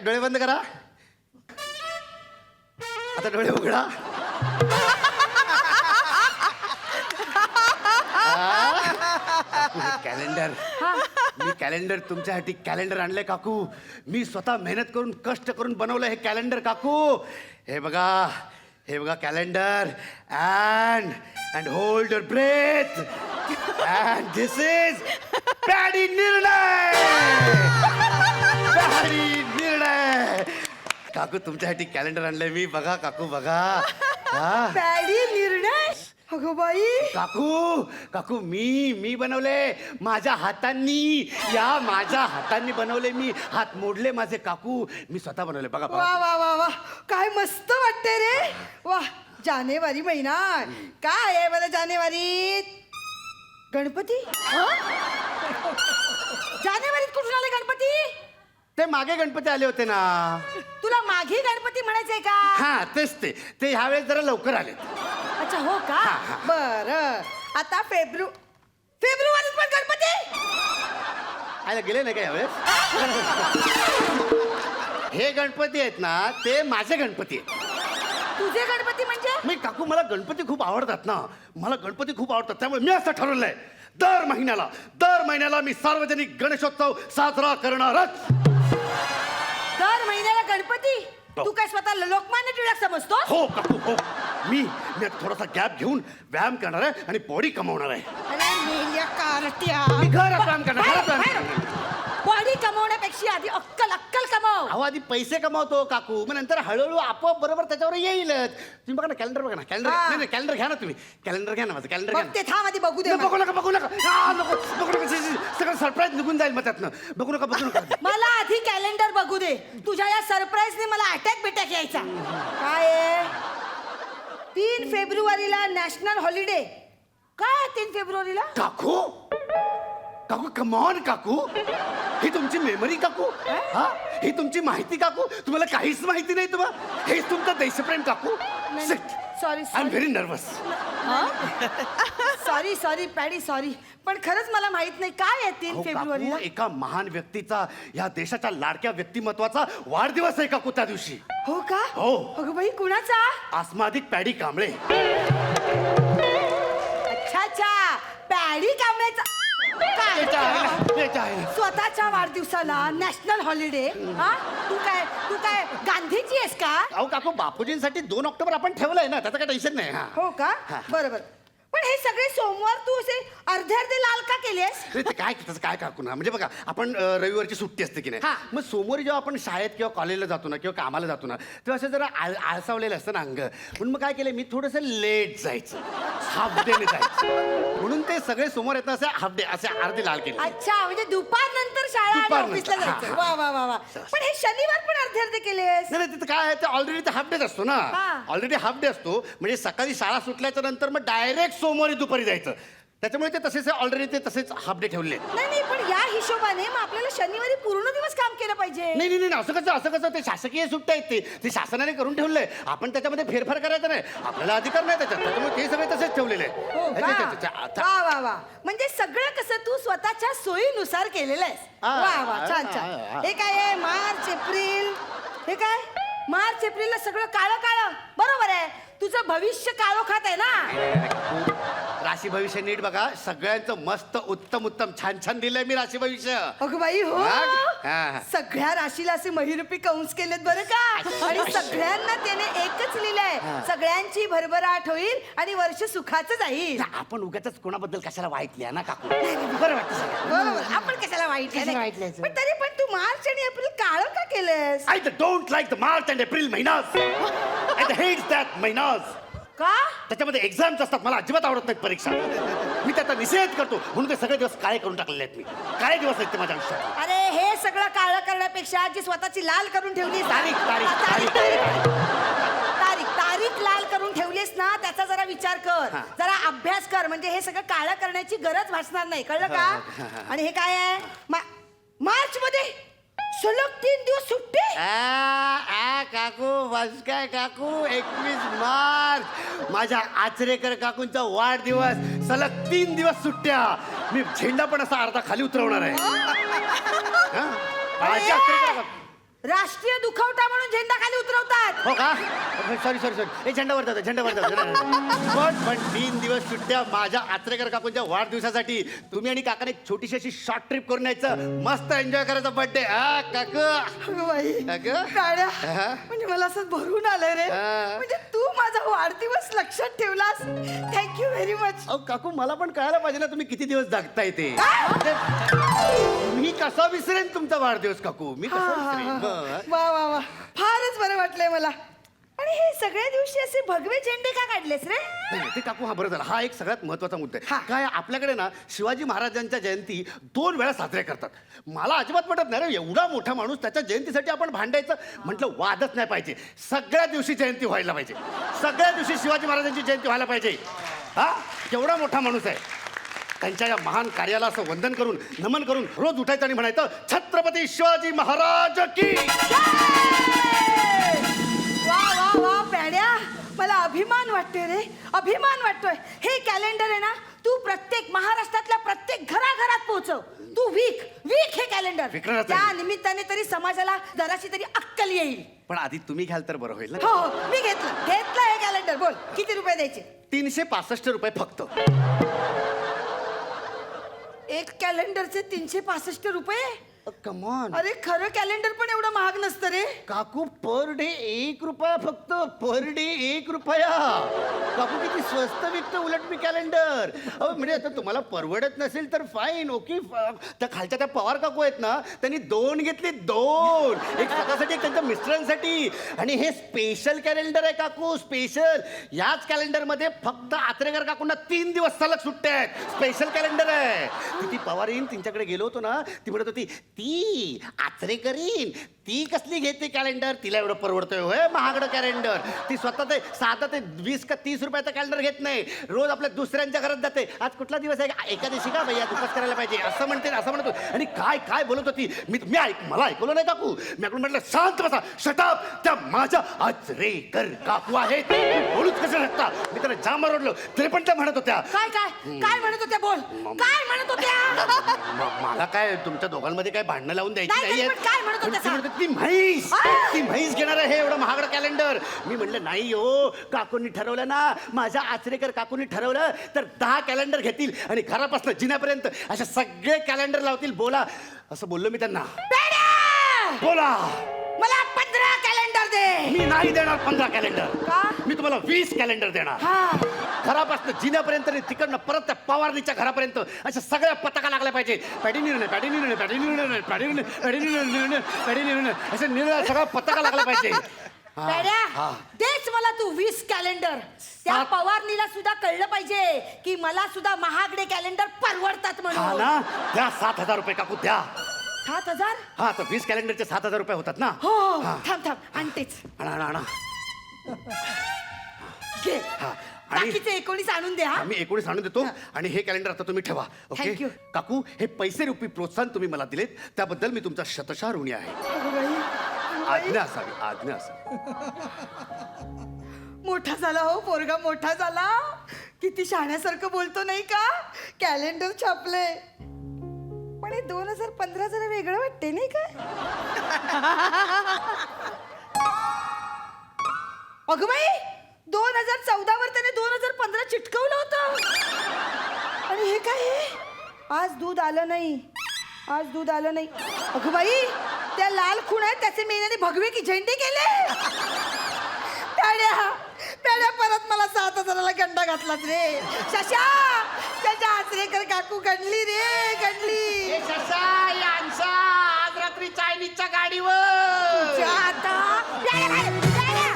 डोळे बंद करा, आता डोळे उघडा. कॅलेंडर, मी कॅलेंडर तुमच्यासाठी कॅलेंडर आणलंय काकू. मी स्वतः मेहनत करून कष्ट करून बनवलं हे कॅलेंडर काकू. हे बघा calendar. And hold your breath. And this is paddy निर्णय. पॅडी निर्णय. काकू तुमच्यासाठी कॅलेंडर आणलंय मी. बघा काकू बघा. पॅडी निर्णय. अगो बाई. काकू मी बनवले माझ्या हातांनी. माझ्या हातांनी बनवले मी. हात मोडले माझे काकू. मी स्वतः बनवले. बघा वा काय मस्त वाटते रे. वा, जानेवारी महिना. काय आहे मला जानेवारीत. गणपती. जानेवारीत कुठून आले गणपती. ते मागे गणपती आले होते ना. तुला मागे गणपती म्हणायचंय का. हा तेच ते ह्यावेळेस जरा लवकर आले. अच्छा हो का. बर, आता फेब्रुवारीत पण गणपती आयला गेले नाही का यावेळेस. हे गणपती आहेत ना ते माझे गणपती आहेत. तुझे गणपती म्हणजे मी काकू मला गणपती खूप आवडतात ना, मला गणपती खूप आवडतात, त्यामुळे मी असं ठरवलंय दर महिन्याला मी सार्वजनिक गणेशोत्सव साजरा करणारच. दर महिन्याला गणपती? तू काय स्वतः लोकमान्य टिळक समजतो? हो काकू हो. मी आता थोडासा गॅप घेऊन व्यायाम करणार आहे आणि बॉडी कमावणार आहे. अरे मेल्या कारट्या. मी घरात व्यायाम करणार, घरात व्यायाम करणार. बॉडी कमवण्यापेक्षा आधी अक्कल कमव. अहो आधी पैसे कमावतो काकू, मग नंतर हळूहळू आपोआप बरोबर त्याच्यावर येईलच. तुम्ही बघा ना कॅलेंडर बघा ना, कॅलेंडर हा. नाही कॅलेंडर घ्या ना तुम्ही, कॅलेंडर घ्या ना माझं कॅलेंडर घ्या बघ ना. ते थांब आधी बघू दे नाही, बघू नका बघू नका सगळं सरप्राईज निघून जाईल मग त्यातनं. बघू नका मला आधी कॅलेंडर बघू दे. तुझ्या या सरप्राईजने मला अटॅक बिटॅक यायचा. काय आहे? 3 फेब्रुवारीला नॅशनल हॉलिडे. काय 3 फेब्रुवारीला? काकू काकू कमॉन काकू, ही तुमची मेमरी काकू, हा ही तुमची माहिती काकू, तुम्हाला काहीच माहिती नाही तुम्हाला, हेच तुमचं देशप्रेम काकू. Sorry I am very nervous. Sorry paddy sorry, पण खरंच मला माहित नाही काय आहे 3 फेब्रुवारीला. एका महान व्यक्तीचा, या देशाच्या लाडक्या व्यक्तिमत्वाचा वाढदिवस आहे काकू त्या दिवशी. हो का? हो. अगं बाई कुणाचा? आस्मादिक पॅडी कांबळे. अच्छा पॅडी कांबळेचा. काय? स्वतःच्या वाढदिवसाला नॅशनल हॉलिडे? हा तू काय गांधीची आहेस का? अहो काकू बापूजींसाठी 2 ऑक्टोबर आपण ठेवलंय ना, त्याचं काय टेन्शन नाही. हा हो का? हा. बरोबर. पण हे सगळे सोमवार तू असे अर्धे लाल का केलेस? अरे ते काय त्याचं काय काकू ना, म्हणजे बघा आपण रविवारची सुट्टी असते की नाही, हा. मग सोमवारी जेव्हा आपण शाळेत किंवा कॉलेजला जातो ना किंवा कामाला जातो ना, तेव्हा असं जरा आळसावलेलं असतं ना अंग, म्हणून मग काय केलं मी थोडंसं लेट जायचं, हाफ डेने जायचं, म्हणून ते सगळे सोमवार येतात असे हाफ डे असे अर्धे लाल केले. अच्छा म्हणजे दुपारनंतर शाळा आणि दुपारनंतर, ऑफिसला जायचं. हा, वा. पण हे शनिवार पण अर्धे केलेस? नाही तिथं काय आहे ते ऑलरेडी ते हाफ डे असतो ना, हा. ऑलरेडी हाफ डे असतो, म्हणजे सकाळी शाळा सुटल्याच्या नंतर मग डायरेक्ट सोमवारी दुपारी जायचं, त्याच्यामुळे ते तसेच ऑलरेडी ते तसेच हाफ डे ठेवले. नाही पण या हिशोबाने मग आपल्याला शनिवारी पूर्ण दिवस काम केलं पाहिजे. नाही असं कसं ते शासकीय सुट्ट्या आहेत, ते शासनाने करून ठेवलंय, आपण त्याच्यामध्ये फेरफार करायचा नाही, आपल्याला अधिकार नाही त्याच्यात, त्याच्यामुळे ते सगळे तसेच ठेवलेले हो आहे. वा म्हणजे सगळं कसं तू स्वतःच्या सोयीनुसार केलेलं आहेस. वा छान. हे काय आहे? March April. हे काय? मार्च एप्रिलला सगळं काळं बरोबर आहे. तुझं भविष्य काळोखात आहे ना. राशी भविष्य नीट बघा, सगळ्यांचं मस्त उत्तम छान दिलंय मी राशी भविष्य. अगं बाई हो. हा. सगळ्या राशीला असे महिरूपी कंस केलेत बरं का, आणि सगळ्यांना त्याने एकच लिहिलंय, सगळ्यांची भरभराट होईल आणि वर्ष सुखाचं जाईल. आपण उगाच कोणाबद्दल कशाला वाईट लिहा ना काकू, बरं वाटतं सगळं. बरोबर. आपण कशाला वाईट लिहायचं? पण तरी पण तू मार्च आणि एप्रिल काळं का केलंस? I don't like the March and April महिनास. I hate that महिनास. का? त्याच्यामध्ये एक्झाम्स असतात, मला अजिबात आवडत नाहीत परीक्षा, मी त्याचा निषेध करतो, म्हणून ते सगळे दिवस काळे करून टाकलेले आहेत मी. काळे दिवस आहेत ते माझ्या आयुष्यात. अरे हे सगळं काळं करण्यापेक्षा जी स्वतःची लाल करून ठेवलीस तारीख लाल करून ठेवलीस ना, त्याचा जरा विचार कर, जरा अभ्यास कर, म्हणजे हे सगळं काळं करण्याची गरज भासणार नाही, कळलं का? आणि हे काय आहे? मार्च मध्ये सलग 3 दिवस सुट्टी. काकू बस काय काकू, 21 मार्च माझ्या आचरेकर काकूंचा वाढदिवस, सलग 3 दिवस सुट्ट्या, मी झेंडा पण असा अर्धा खाली उतरवणार आहे. माझ्या आचरेकर राष्ट्रीय दुखवटा म्हणून झेंडा खाली उतरवतात. हो का? सॉरी हे झेंडावर पण 3 दिवस सुट्ट्या माझ्या आचरेकर काकूंच्या वाढदिवसासाठी तुम्ही आणि काकाने एक छोटीशी अशी शॉर्ट ट्रिप करून यायचं, मस्त एन्जॉय करायचा बर्थडे. काकू अगं बाई, अगं? काळ्या, हा? म्हणजे मला असं भरून आलंय रे. हा. म्हणजे तू माझा वाढदिवस लक्षात ठेवलास. Thank you very much. अहो काकू मला पण कळायला पाहिजे ना तुम्ही किती दिवस जगताय ते. मी कसा विसरेन तुमचा वाढदिवस काकू, मी कसा विसरेन. वा फारच बरं वाटलंय मला. आणि हे सगळ्या दिवशी असे भगवे झेंडे का काढलेस रे? नाही ते काकू, हा बरं झाला, हा एक सगळ्यात महत्वाचा मुद्दा हा. आहे. काय आपल्याकडे ना शिवाजी महाराजांच्या जयंती 2 वेळा साजऱ्या करतात. मला अजिबात पटत नाही रे, एवढा मोठा माणूस त्याच्या जयंतीसाठी आपण भांडायचं, म्हटलं वादच नाही पाहिजे, सगळ्या दिवशी जयंती व्हायला पाहिजे, सगळ्या दिवशी शिवाजी महाराजांची जयंती व्हायला पाहिजे. हा केवढा मोठा माणूस आहे, त्यांच्या या महान कार्याला असं वंदन करून नमन करून रोज उठायचं आणि म्हणायचं छत्रपती शिवाजी महाराज की. वा पॅड्या, मला अभिमान वाटतोय रे, अभिमान वाटतोय. हे कॅलेंडर आहे ना, तू प्रत्येक महाराष्ट्रातल्या प्रत्येक घराघरात पोहोचव. तू वीक वीक हे कॅलेंडर. विकणारच त्या नाही. निमित्ताने तरी समाजाला जराशी तरी अक्कल येईल. पण आधी तुम्ही घ्याल तर बरं होईल हो ना. हो मी घेतलं हे कॅलेंडर. बोल किती रुपये द्यायचे? 365 रुपये फक्त. एक कॅलेंडरचे 365 रुपये? कमॉन अरे खरं कॅलेंडर पण एवढं महाग नसतं रे. काकू, पर डे 1 रुपया फक्त. पर डे 1 रुपया. काकू किती स्वस्त विकतं उलट मी कॅलेंडर. अहो म्हणजे आता तुम्हाला परवडत नसेल तर फाईन, ओके. त्या खालच्या त्या पवार काकू आहेत ना, त्यांनी 2 घेतले, 2. एक स्वतःसाठी एक त्यांच्या मिस्टरांसाठी. आणि हे स्पेशल कॅलेंडर आहे काकू, स्पेशल. याच कॅलेंडरमध्ये फक्त आचरेकर काकूंना 3 दिवस सलग सुट्ट्या आहेत. स्पेशल कॅलेंडर आहे. ती पवार येईन तिच्याकडे गेलो होतो ना, ती म्हणत होती ती आचरे करीन, ती कसली घेते कॅलेंडर, तिला एवढं परवडतोय होय महागडं कॅलेंडर. ती स्वतः ते 7 ते 20 का 30 रुपयाचं कॅलेंडर घेत नाही. रोज आपल्या दुसऱ्यांच्या घरात जाते. आज कुठला दिवस आहे, एकादशी का भैया, उपास करायला पाहिजे असं म्हणते, असं म्हणतो. आणि काय काय बोलत होती, मला ऐकलं नाही काकू. मी ऐकून म्हटलं शांत बसा, शटाप. त्या माझ्या आचरेकर काकू आहेत, बोलूच कसं शकता. मी त्याला जाम ओरडलो तरी पण त्या म्हणत होत्या. काय काय काय म्हणत होत्या? बोल काय म्हणत होत्या? मला काय तुमच्या दोघांमध्ये काय भांडणं लावून द्यायची नाही, नाहीये. पण काय म्हणत होत्या ती सांग? म्हणते, ती म्हैस घेणार आहे एवढं महागडं कॅलेंडर. मी म्हणलं नाही हो, काकूंनी ठरवलं ना, माझ्या आचरेकर काकूंनी ठरवलं तर 10 कॅलेंडर घेतील आणि घरापासून जिन्यापर्यंत अशा सगळे कॅलेंडर लावतील. बोला असं बोललो मी त्यांना. बोला. मला 15 कॅलेंडर दे. मी नाही देणार 15 कॅलेंडर. का? मी तुम्हाला 20 कॅलेंडर देणार. घरापासून जिन्यापर्यंत आणि तिकडनं परत त्या पवारणीच्या घरापर्यंत अशा सगळ्या पताका लागल्या पाहिजे. पॅडी निर्णय असे निर्णय सगळा पताका लागला पाहिजे. पेड्या, तेच मला तू 20 कॅलेंडर. त्या पवारणीला सुद्धा कळलं पाहिजे की मला सुद्धा महागडे कॅलेंडर परवडतात हा म्हणून. ना, द्या 7,000 रुपये काकू द्या. 7,000? हा तर 20 कॅलेंडरचे 7,000 रुपये होतात ना. हो हो. हा. थांब आणतेच. आणा. घे. हा. आणि बाकीचे 19 आणून दे. हा मी 19 आणून देतो. आणि हे कॅलेंडर आता तुम्ही ठेवा. Thank okay you. काकू, हे पैसे रूपी प्रोत्साहन तुम्ही मला दिलेत त्याबद्दल मी तुमचा शतशः ऋणी आहे. आज्ञा असावी, आज्ञा असावी. मोठा झाला हो पोरगा, मोठा झाला. किती शहाण्यासारखं बोलतो नाही का. कॅलेंडर छापले. पण हे 2015 जरा वेगळं वाटते नाही का. अगं बाई, 2014 वर त्याने 2015 चिटकवलं होतं. आणि हे काय आहे? आज दूध आलं नाही. अगं बाई, त्या लाल खूण आहेत त्याचे मेल्याने भगवे की झेंडे केले. पेड्या परत मला 7,000ला गंडा घातलाच रे. शशा, त्याच्या आचरेकर काकू गणली रे, गणली. आज रात्री चायनीजच्या गाडीवर. आता पेड्या.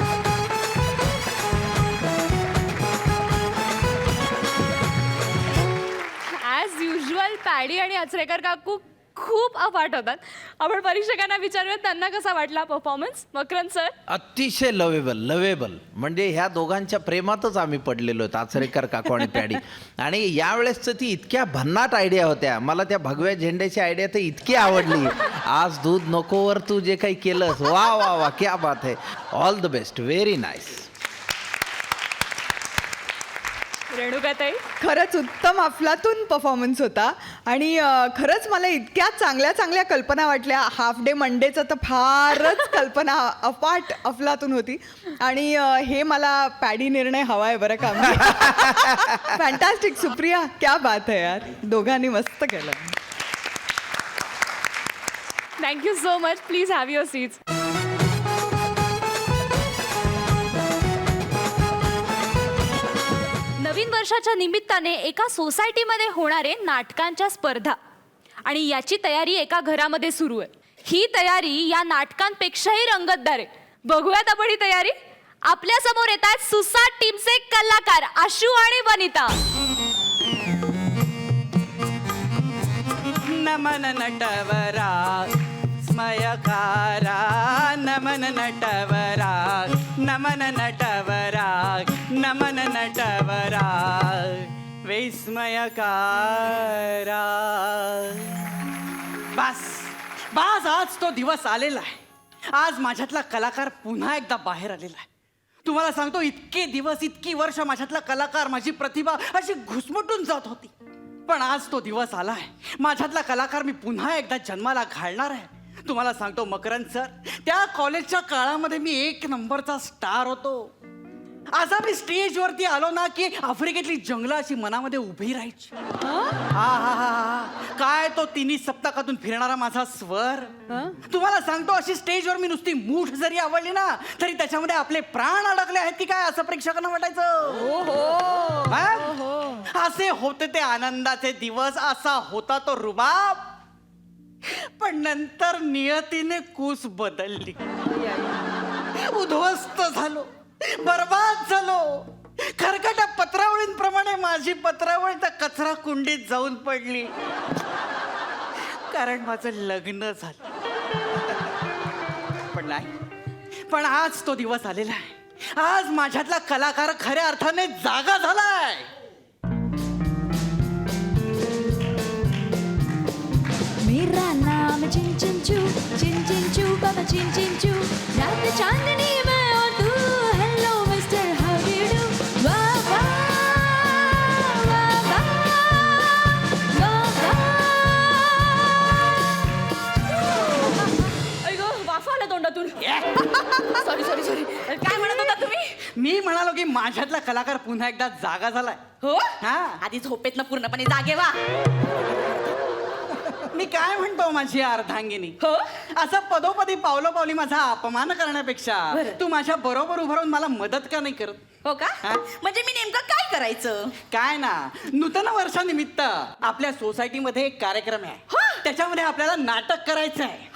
ॲज युजल पॅडी आणि आचरेकर काकू खूप अफाट होतात. आपण परीक्षकांना विचारूया त्यांना कसा वाटला परफॉर्मन्स. मकरंद सर. अतिशय लवेबल म्हणजे ह्या दोघांच्या प्रेमातच आम्ही पडलेलो आहेत, आचरेकर काकू आणि पॅडी. आणि यावेळेसचं ती इतक्या भन्नाट आयडिया होत्या. मला त्या भगव्या झेंड्याची आयडिया तर इतकी आवडली. आज दूध नकोवर तू जे काही केलंस, वा वा वा, क्या बात आहे. All the best, very nice. रेणुकाताई. खरंच उत्तम अफलातून परफॉर्मन्स होता. आणि खरंच मला इतक्या चांगल्या कल्पना वाटल्या. हाफ डे मंडेचं तर फारच कल्पना अफाट अफलातून होती. आणि हे मला पॅडी निर्णय हवा आहे बरं का. फॅन्टॅस्टिक. सुप्रिया, क्या बात है यार, दोघांनी मस्त केलं. Thank you so much. Please have your seats. नवीन वर्षाच्या निमित्ताने एका सोसायटीमध्ये होणारे नाटकांच्या स्पर्धा आणि याची तयारी एका घरामध्ये सुरू आहे. ही तयारी या नाटकांपेक्षाही रंगतदार आहे. बघूयात आपण ही तयारी. आपल्या समोर येत आहेत सुसाट टीमचे कलाकार आशू आणि वनिता. नमन नटवरा स्मयकारा, नमन नटवरा, नमन नटवरा, नमन नटवरा, विस्मयकारा. बस आज तो दिवस आलेला आहे. आज माझ्यातला कलाकार पुन्हा एकदा बाहेर आलेला आहे. तुम्हाला सांगतो, इतके दिवस, इतकी वर्ष माझ्यातला कलाकार, माझी प्रतिभा अशी घुसमटून जात होती. पण आज तो दिवस आलाय. माझ्यातला कलाकार मी पुन्हा एकदा जन्माला घालणार आहे. तुम्हाला सांगतो मकरंद सर, त्या कॉलेजच्या काळामध्ये मी 1 नंबरचा स्टार होतो. असा मी स्टेजवरती आलो ना की आफ्रिकेतली जंगलं अशी मनामध्ये उभी राहायची. हा हा हा, काय तो तिन्ही सप्तकातून फिरणारा माझा स्वर. तुम्हाला सांगतो, अशी स्टेजवर मी नुसती मूठ जरी आवडली ना तरी त्याच्यामध्ये आपले प्राण अडकले आहेत की काय असं प्रेक्षकांना वाटायचं. हा? असे होते ते आनंदाचे दिवस, असा होता तो रुबाब. पण नंतर नियतीने कूस बदलली. उद्ध्वस्त झालो, बर्बाद झालो. खरकट्या पत्रावळींप्रमाणे माझी पत्रावळ त्या कचरा कुंडीत जाऊन पडली. कारण माझं लग्न झालं. पण नाही, पण आज तो दिवस आलेला आहे. आज माझ्यातला कलाकार खऱ्या अर्थाने जागा झालाय. मेरा नाम चिन चिन चू बाबा चिन चू. रात चांदनी में और तू, hello mister how do you do. वाह वाह वाह वाह वाह. अय्यो, वाफा आला तोंडातून. Sorry sorry sorry. काय म्हणत होता तुम्ही? मी म्हणालो की माझ्यातला कलाकार पुन्हा एकदा जागा झालाय. हो, हा. आधी झोपेतनं पूर्णपणे जागे व्हा. मी काय म्हणतो माझी अर्धांगिनी, हो, असं पदोपदी पावलोपावली माझा अपमान करण्यापेक्षा तू माझ्या बरोबर उभं राहून मला मदत का नाही करत? हो का? हा? म्हणजे मी नेमकं काय करायचं? काय ना, नूतन वर्षानिमित्त आपल्या सोसायटीमध्ये एक कार्यक्रम आहे. हा. त्याच्यामध्ये आपल्याला नाटक करायचं आहे.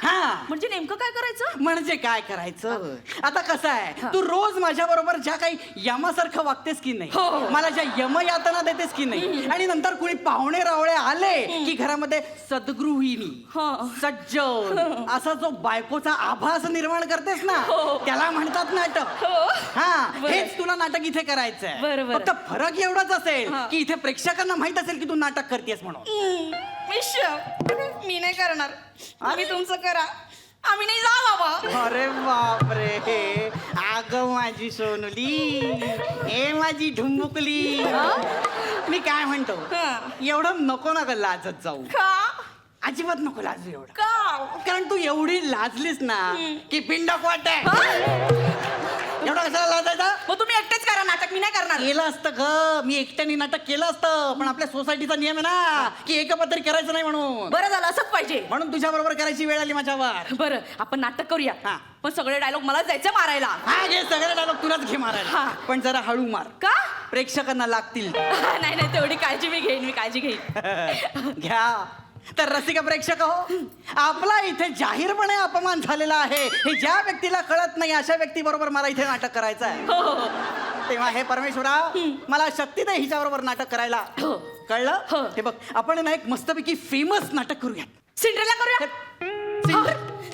हा, म्हणजे नेमकं काय करायचं? म्हणजे काय करायचं, आता कसं आहे, तू रोज माझ्या बरोबर ज्या काही यमासारखं वागतेस की नाही, हो. मला ज्या यमयातना देतेस की नाही, आणि नंतर कुणी पाहुणे रावळे आले की घरामध्ये सद्गृहिणी, सज्जन असा जो बायकोचा आभास निर्माण करतेस ना, त्याला म्हणतात नाटक. हा, हेच तुला नाटक इथे करायचंय. बरोबर. फक्त फरक एवढाच असेल की इथे प्रेक्षकांना माहित असेल की तू नाटक करतेस म्हणून. मी नाही करणार. आम्ही तुमचं करा, आम्ही नाही जा बाबा. अरे बापरे, अग माझी सोनुली, ए माझी ढुंबुकली. मी काय म्हणतो, एवढं नको ना ग लाजत जाऊ. का? अजिबात नको लाजू एवढं. का? कारण तू एवढी लाजलीस ना की पिंडक वाटत. एवढं कशाला लाजायचं? मग तुम्ही एकटेच करा नाटक, मी नाही करणार. केलं असतं ग, मी एकट्याने नाटक केलं असतं, पण आपल्या सोसायटीचा नियम आहे ना की एकपत्री करायचं नाही म्हणून. बरं झालं, असंच पाहिजे. म्हणून तुझ्या बरोबर करायची वेळ आली माझ्यावर. बरं, आपण नाटक करूया. हा. पण सगळे डायलॉग मला जायचं मारायला. हा, घे सगळे डायलॉग तुलाच घे मारायला. हा. पण जरा हळू मार, का? प्रेक्षकांना लागतील. नाही नाही, तेवढी काळजी मी घेईन, मी काळजी घेईन. घ्या. तर रसिक प्रेक्षक हो, आपला इथे जाहीरपणे अपमान झालेला आहे हे ज्या व्यक्तीला कळत नाही अशा व्यक्ती बरोबर मला इथे नाटक करायचं आहे. तेव्हा हे परमेश्वरा, मला शक्ती दे हिच्याबरोबर नाटक करायला. कळलं? हे बघ, आपण ना एक मस्तपैकी फेमस नाटक करूया. सिंड्रेला करूया.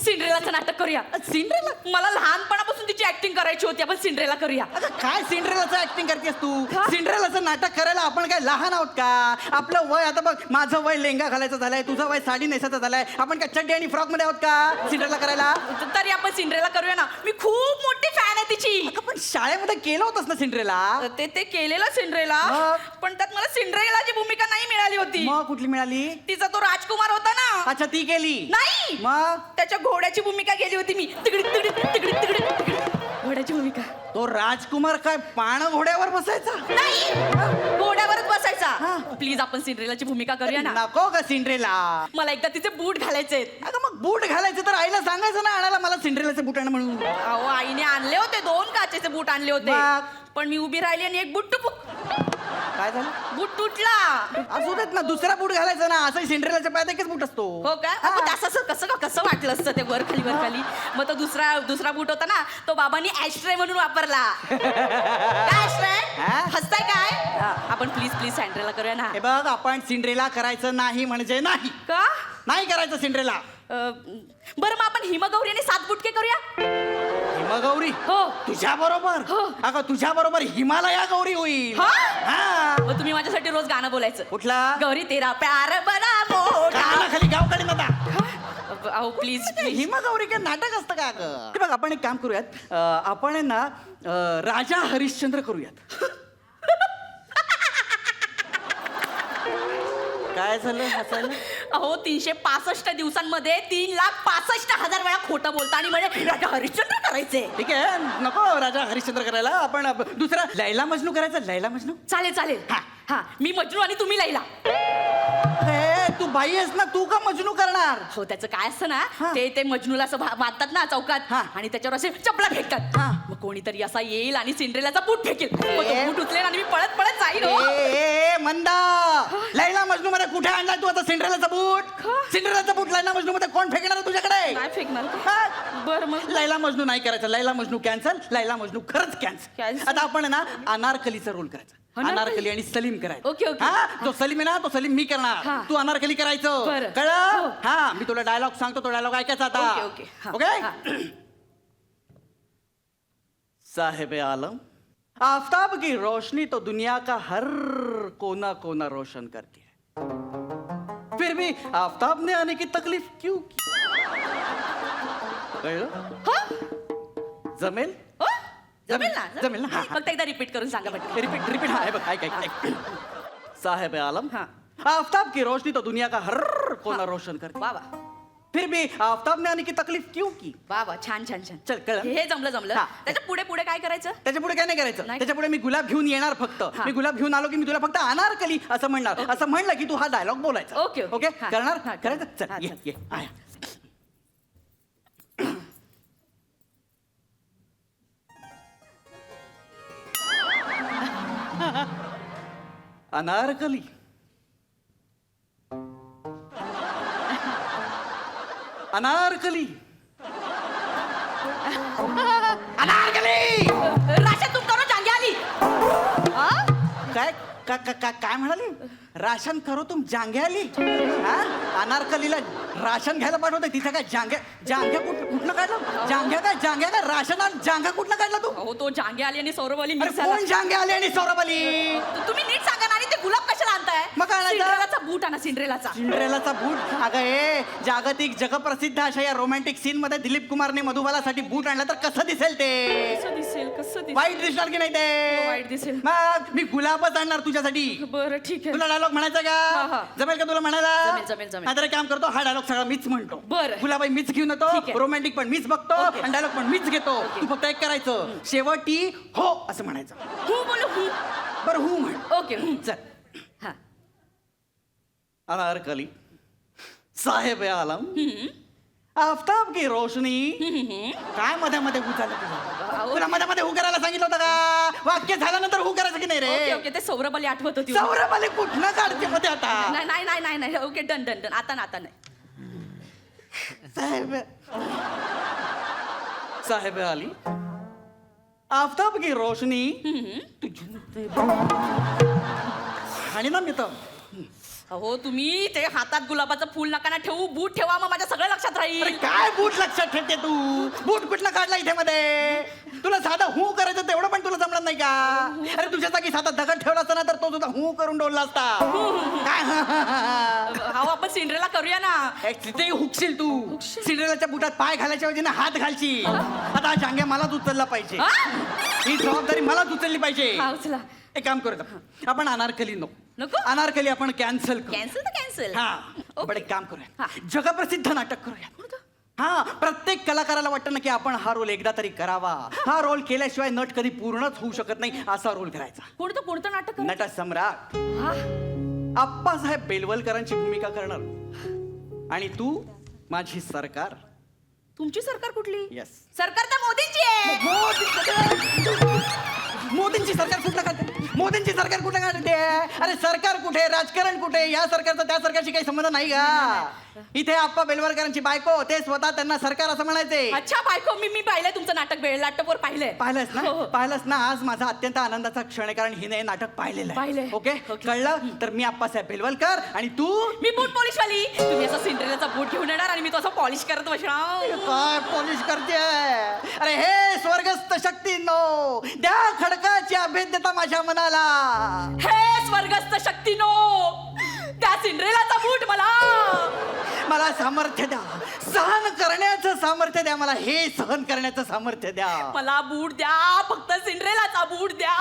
सिंड्रेलाचं नाटक करूया. सिंड्रेला? मला लहानपणापासून तिची ऍक्टिंग करायची होती. आपण सिंड्रेला करूया. आता काय सिंड्रेलाचं ऍक्टिंग करतेस तू? का? सिंड्रेलाचं नाटक करायला आपण काय लहान आहोत का? आपलं वय, आता बघ, माझं वय लेंगा घालायचं झालंय, तुझं वय साडी नेसायचं झालंय. आपण काय चड्डी आणि फ्रॉक मध्ये आहोत का सिंड्रेला करायला? तरी आपण सिंड्रेला करूया ना. मी खूप मोठी फॅन आहे तिची. अगं, पण शाळेमध्ये केलं होतंस ना सिंड्रेला? ते केलेलं सिंड्रेला, मग? पण त्यात मला सिंड्रेलाची भूमिका नाही मिळाली होती. मग कुठली मिळाली? तिचा तो राजकुमार होता ना. अच्छा, ती केली नाही, मग? त्याच्या घोड्याची भूमिका केली होती मी. तिकडे तिकडे तिकडे तिकडे घोड्याची भूमिका. तो राजकुमार काय पाण घोड्यावर बसायचा? नाही, घोड्यावरच बसायचा. प्लीज आपण सिंड्रेलाची भूमिका करूया ना. नको का सिंड्रेला? मला एकदा तिचे बूट घालायचे. अगं, मग बूट घालायचं तर आईला सांगायचं ना आणायला मला सिंड्रेलाचे बूट आण म्हणून. अहो, आईने आणले होते, 2 काचेचे बूट आणले होते. मग? पण मी उभी राहिली आणि एक बूट टुपूक, काय झालं? बूट तुटला. असू देत ना, दुसरा बूट घालायचा ना. असं सिंड्रेलाच्या पायात एकच बूट असतो. हो का? हा. मग असं कसं वाटलं असतं ते वर खाली. मग तो दुसरा बूट होता ना, तो बाबांनी ऍस्ट्रे म्हणून वापरला. काय ऍस्ट्रे? हा? हसताय काय? आपण प्लीज सिंड्रेला करूया ना. हे बघ, आपण सिंड्रेला करायचं नाही म्हणजे नाही. का? नाही करायचं सिंड्रेला. बरं, मग आपण हिमगौरी आणि 7 बुटके करूया. हिमगौरी? हो. तुझ्या बरोबर? हो. अगं, तुझ्या बरोबर हिमालया गौरी होईल. हा? हा. मग तुम्ही माझ्यासाठी रोज गाणं बोलायचं. कुठला? गौरी तेरा प्यार बडा मोठा. खाली गावकडे नका. अहो प्लीज हिमगौरी काय नाटक असतं का ग? बघ, आपण एक काम करूयात, आपण आहे ना राजा हरिश्चंद्र करूयात. काय झालं हसायला? अहो 365 दिवसांमध्ये 3,65,000 वेळा खोटं बोलता आणि म्हणे राजा हरिश्चंद्र करायचे. ठीक आहे, नको राजा हरिश्चंद्र करायला. आपण दुसरा लैला मजनू करायचं. लैला मजनू. चालेल चालेल. हा मी मजनू आणि तुम्ही लैला. ए, तू बाई आहेस ना, तू का मजनू करणार? हो त्याचं काय असतं ना, हा. ते मजनूला असं बांधतात ना चौकात हा. आणि त्याच्यावर असे चपला फेकतात. हा. मग कोणीतरी असा येईल आणि सिंड्रेलाचा बूट फेकेल. मग तो ए. बूट उचलेल आणि मी पळत पळत जाईल. हो. ए मंदा, लैला मजनू मध्ये कुठे आणलाय तू आता सिंड्रेलाचा बूट? सिंड्रेलाचा बूट लैला मजनू मध्ये कोण फेकणार आहे तुझ्याकडे? नाही फेकणार. हा? बरं मग लैला मजनू नाही करायचं. लैला मजनू कॅन्सल. लैला मजनू खरंच कॅन्सल. Cancel. आता आपण ना अनारकलीचा रोल करायचा. अनारकली? अनारकली आणि सलीम करायचं. Okay, okay. हा, जो सलीम आहे ना तो सलीम मी हा. करणार, तू अनारकली करायचं. बरं. कळलं? हो. हा, मी तुला डायलॉग सांगतो, तो डायलॉग ऐकायचा आता. Okay, okay. हा. ओके. हा. साहिब आलम, आफताब की रोशनी तो दुनिया का हर कोना कोना रोशन करती है, फिर भी आफताब ने आने की तकलीफ क्यों की? कळलं? जमेल? हो? जमेल ना जमेल ना? हा, हा. फक्त एकदा रिपीट करून सांगा पटकन. Repeat repeat. हा, हे बघ, ऐक ऐक ऐक. साहिब आलम, हाँ. आफताब की रोशनी तो दुनिया का हर कोना रोशन करती वा है, वा फिर भी आफताब ने आने की तकलीफ क्यों की? वा वा छान छान छान. चल, कळलं? हे जमलं जमलं. हा. त्याच्या पुढे पुढे काय करायचं? त्याच्या पुढे काय नाही करायचं. नाही. त्याच्या पुढे मी गुलाब घेऊन येणार फक्त. हा. मी गुलाब घेऊन आलो की मी तुला फक्त अनारकली असं म्हणणार. ओके. असं म्हणलं की तू हा डायलॉग बोलायचा. Okay, okay. ओके हा. करणार? हा, करायचं. हा, चल ये चल. ये आया. अनारकली. अनारकली. अनारकली. राशन तुम करो जांगे आली. काय काय म्हणाली? राशन करो तुम जांघ्या आली? हा? अनारकलीला राशन घ्यायला पाठवते, तिथे काय जांघ्या कुठनं काढलं? जांघ्या काय राशन आणि जांघ्या कुठनं काढला तू? हो तो जांगे आली आणि सौरभ आली अरे मिक्स झाला. कोण जांघ्या आली आणि सौरभ आली? तुम्ही नीट सांगा ना. आणि ते गुलाब कशाला आणताय? मग काय आणायचं? सिंड्रेलाचा बूट आणा सिंड्रेलाचा. सिंड्रेलाचा बूट? अगं हे जागतिक जगप्रसिद्ध अशा या रोमॅन्टिक सीन मध्ये दिलीप कुमारने मधुबालासाठी बूट आणला तर कसं दिसेल ते? कसं दिसेल कसं दिसेल? वाईट दिसणार की नाही ते? वाईट दिसेल. मग मी गुलाबच आणणार तुझ्यासाठी. बरं ठीक आहे. तुला डायलॉग म्हणायचा हा, हा. का? जमेल का तुला म्हणायला? जमेल, जमेल, जमेल. नाहीतर एक काम करतो, हा डायलॉग सगळा मीच म्हणतो. बरं. गुलाबाई मीच घेऊन येतो, ठीक आहे. रोमॅन्टिक पण मीच बघतो ओके. आणि डायलॉग पण मीच घेतो. ओके. तू फक्त एक करायचं, शेवटी हो असं म्हणायचं. हू बोलू हू. बरं हू म्हण. ओके हू. चल. हा. अनारकली, साहेब आलम, आफताब की रोशनी. काय मध्ये मध्ये हू झालं तुझं? तुला मध्ये मध्ये हू करायला सांगितलं होतं का? वाक्य झाल्यानंतर हू करायचं की नाही ओके रे? ओके ते सौरभ आली आठवत होती. सौरभ आले कुठनं काढते मध्ये आता? नाही नाही नाही नाही नाही. Okay done done done. आता ना आता नाही. साहेब आली, आफताब की रोशनी. आणि ना मित्र, अहो तुम्ही ते हातात गुलाबाचं फुल नका ना ठेवू. बूट ठेवा मग माझ्या सगळं लक्षात अरे राहील. काय बूट लक्षात ठेवते तू? बूट कुठला काढला इथे मध्ये? तुला साधा हू करायचं तेवढं पण तुला जमलं नाही का? अरे तुझ्या जागी साधा दगड ठेवला असता ना तर तो सुद्धा हू करून डोलला असता. काय अहो आपण सिंड्रेला करूया ना. तिथे हुकशील तू. सिंड्रेलाच्या बुटात पाय घालायच्या ऐवजी ना हात घालशील. आता हा जांग्या मलाच उचलला पाहिजे. हा? ही जबाबदारी मलाच उचलली पाहिजे. हा, उचला. एक काम करूया आपण अनारकली नको? अनारकली आपण कॅन्सल करू. कॅन्सल तर कॅन्सल. हा ओके. आपण एक काम करूया, हा. जगप्रसिद्ध नाटक करूया. हा, प्रत्येक कलाकाराला वाटतं ना की आपण हा रोल एकदा तरी करावा. हा रोल केल्याशिवाय नट कधी पूर्णच होऊ शकत नाही, असा रोल करायचा. कोणतं कोणतं नाटक करायचं? नट सम्राट हा. आप्पासाहेब बेलवलकरांची भूमिका करणार आणि तू माझी सरकार. तुमची सरकार कुठली? Yes. सरकार तर मोदींची आहे. मोदींची सरकार कुठं काढते? मोदींची सरकार कुठे काढते? अरे सरकार कुठे, राजकारण कुठे? या सरकारचा त्या सरकारशी काही संबंध नाही का? इथे आप्पा बेलवलकरांची बायको, ते स्वतः त्यांना सरकार असं म्हणायचे. अच्छा बायको, मी पाहिलंय तुमचं नाटक लाटपवर पाहिलंय. पाहिलंस ना? हो, हो. पाहिलंस ना? आज माझा अत्यंत आनंदाचा क्षण आहे कारण हिने हे नाटक पाहिलेलं पाहिलंय. Okay okay. कळलं? तर मी आप्पासाहेब बेलवलकर आणि तू मी बूट पॉलिश वाली. तुम्ही असं सिंड्रेलाचा बूट घेऊन येणार आणि मी तो असं पॉलिश करत बसणार. काय पॉलिश करते? अरे हे स्वर्गस्थ शक्तींनो, द्या खडकाची अभेद्यता माझ्या मनाला. हे स्वर्गस्थ शक्तीनो, त्या सिंड्रेलाचा बूट मला सामर्थ्य द्या, सहन करण्याचं सामर्थ्य द्या. मला हे सहन करण्याचं सामर्थ्य द्या. मला बूट द्या, फक्त सिंड्रेलाचा बूट द्या.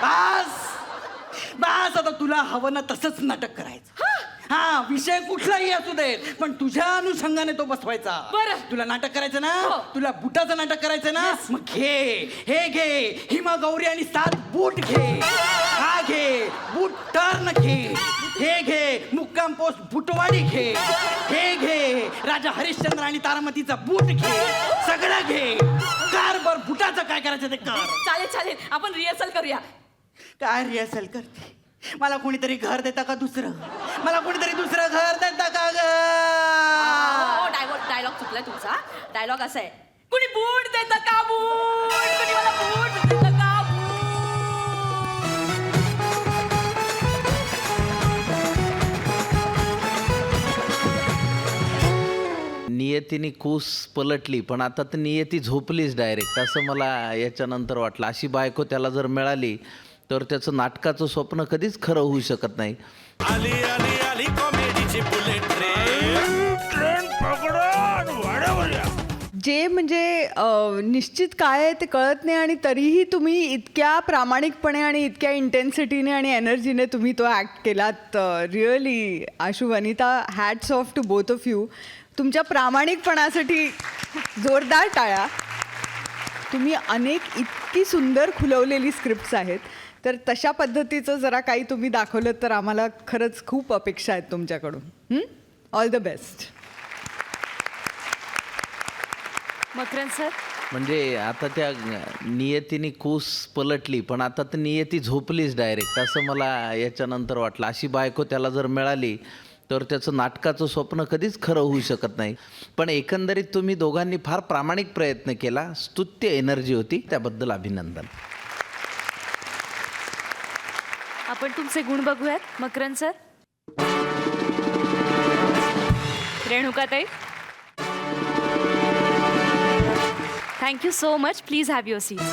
बस बस आता तुला हवं ना तसंच नाटक करायचं. हा विषय कुठलाही असू दे पण तुझ्या अनुषंगाने तो बसवायचा. बरं. तुला नाटक करायचं ना, हो. तुला बुटाचं नाटक करायचं ना, मग हे घे हिमा गौरी आणि 7 बूट घे. हा घे बूट टर्न घे. हे घे मुक्काम पोस्ट बुटवाडी घे. हे घे राजा हरिश्चंद्र आणि तारामतीचा बूट घे. सगळं घे. कारभर बुटाचं काय करायचं ते कर. चालेल चालेल, आपण रिहर्सल करूया. काय रिहर्सल करते? मला कोणीतरी घर देता का दुसरं? मला कोणीतरी दुसरं घर देता का ग? डायलॉग चुकलाय तुमचा. डायलॉग असा आहे, कुणी बूट देतं का बूट, कुणी मला बूट देतं का नियतीने कूस पलटली पण आता तर नियती झोपलीच डायरेक्ट असं मला याच्यानंतर वाटलं. अशी बायको त्याला जर मिळाली तर त्याचं नाटकाचं स्वप्न कधीच खरं होऊ शकत नाही. आली आली आली कॉमेडीची बुलेट ट्रेन जे म्हणजे निश्चित काय आहे ते कळत नाही आणि तरीही तुम्ही इतक्या प्रामाणिकपणे आणि इतक्या इंटेन्सिटीने आणि एनर्जीने तुम्ही तो ॲक्ट केलात. Really Ashu, Vanita, hats off to both of you. तुमच्या प्रामाणिकपणासाठी जोरदार टाळ्या. तुम्ही अनेक इतकी सुंदर खुलवलेली स्क्रिप्ट्स आहेत, तर तशा पद्धतीचं जरा काही तुम्ही दाखवलं तर आम्हाला खरंच खूप अपेक्षा आहेत तुमच्याकडून. All the best. Makarand sir? म्हणजे आता त्या नियतीने कूस पलटली पण आता तर नियती झोपलीच डायरेक्ट असं मला याच्यानंतर वाटलं. अशी बायको त्याला जर मिळाली तर त्याचं नाटकाचं स्वप्न कधीच खरं होऊ शकत नाही. पण एकंदरीत तुम्ही दोघांनी फार प्रामाणिक प्रयत्न केला. स्तुत्य एनर्जी होती, त्याबद्दल अभिनंदन. आपण तुमचे गुण बघूयात मकरंद सर. रेणुकाताई, thank you so much. Please have your seats.